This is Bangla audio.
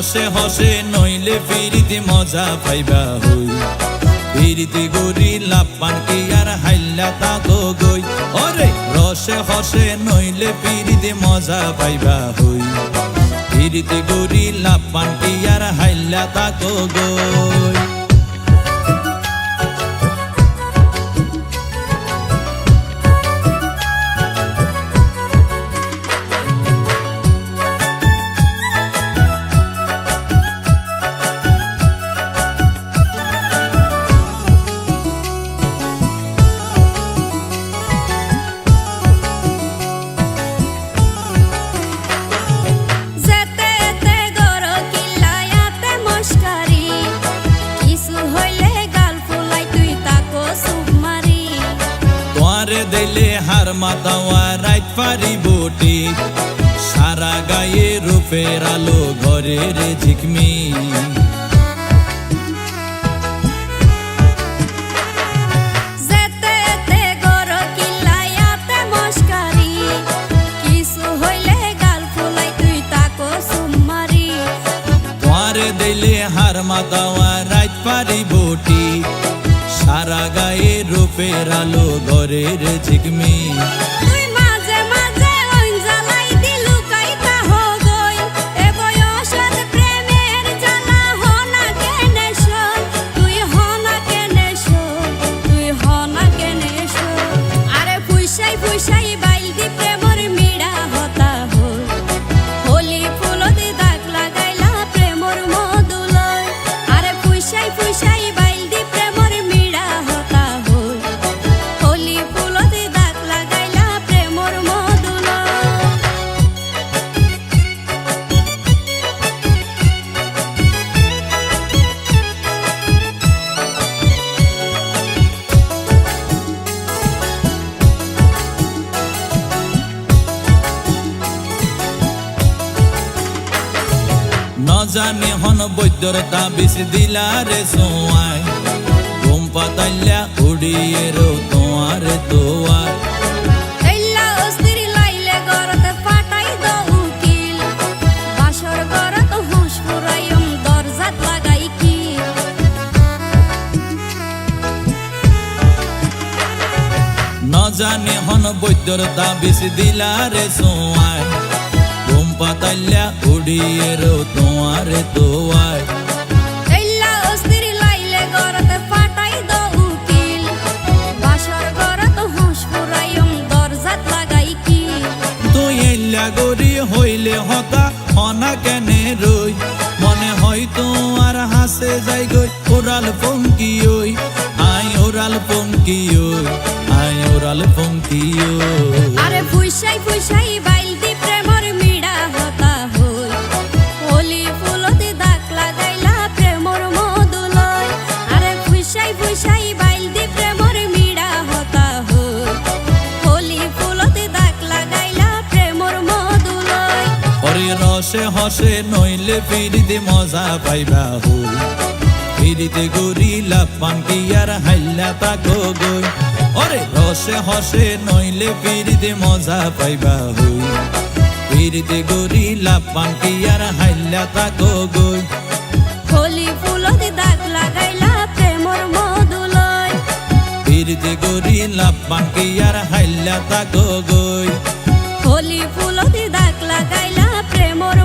রসে হসে নইলে ফিরিতে মজা পাইবা হই ফিরিতে গরি লাপান কি আর হাইল্লা তাকো গই ওরে রসে হসে নইলে ফিরিতে মজা পাইবা হই ফিরিতে গরি লাপান কি আর হাইল্লা তাকো গই দিলে হার মাতাওয়া রাইত পারি বটি সারা গায়ে রূপের আলো ঘরের ঝিকমি দিলে হার মাতাওয়া রাইত পারি বটি সারা গায়ে রূপের আলো ঘরের ঝিকমি জানি হন বৈদ্যর তাবিজ দিলারে সোয়াই ঘুম পাতাইলা উড়িয়ে রো তোমার দোয়ার জানি হন বৈদ্যর তাবিজ দিলারে সোয়াই ঘুম পাতাইলা উড়িয়ে রো তোমার দোয়ার গরি হইলে হতা হনা কেনে রই মনে হয় তোমার হাসে যাই গই ওরাল পঙ্কি ওই আই ওরাল পঙ্কি ওই আই ওরাল পঙ্কি ওই আরে ফুইসাই ফুইসাই বাইলদি প্রেমর মিড়া হতা হই হোলি ফুলতে দাগ লাগাইলা প্রেমর মধুলয় আরে ফুইসাই ফুইসাই বাইলদি প্রেমর মিড়া হতা হই হোলি ফুলতে দাগ লাগাইলা প্রেমর মধুলয় ওরে রসে হসে নইলে ফিরিতে মজা পাইবা হই ফিরিতে গরি লাপান কি আর হাইল্লা তাকো গই ওরে রসে হসে নইলে ফিরিতে মজা পাইবা হই ফিরিতে গরি লাপান কি আর হাইল্লা তাকো গই হোলি ফুলতে দাগ লাগাইলা প্রেমর মধুলয় ফিরিতে গরি লাপান কি আর হাইল্লা তাকো গই হোলি ফুলতে দাগ লাগাইলা প্রেমর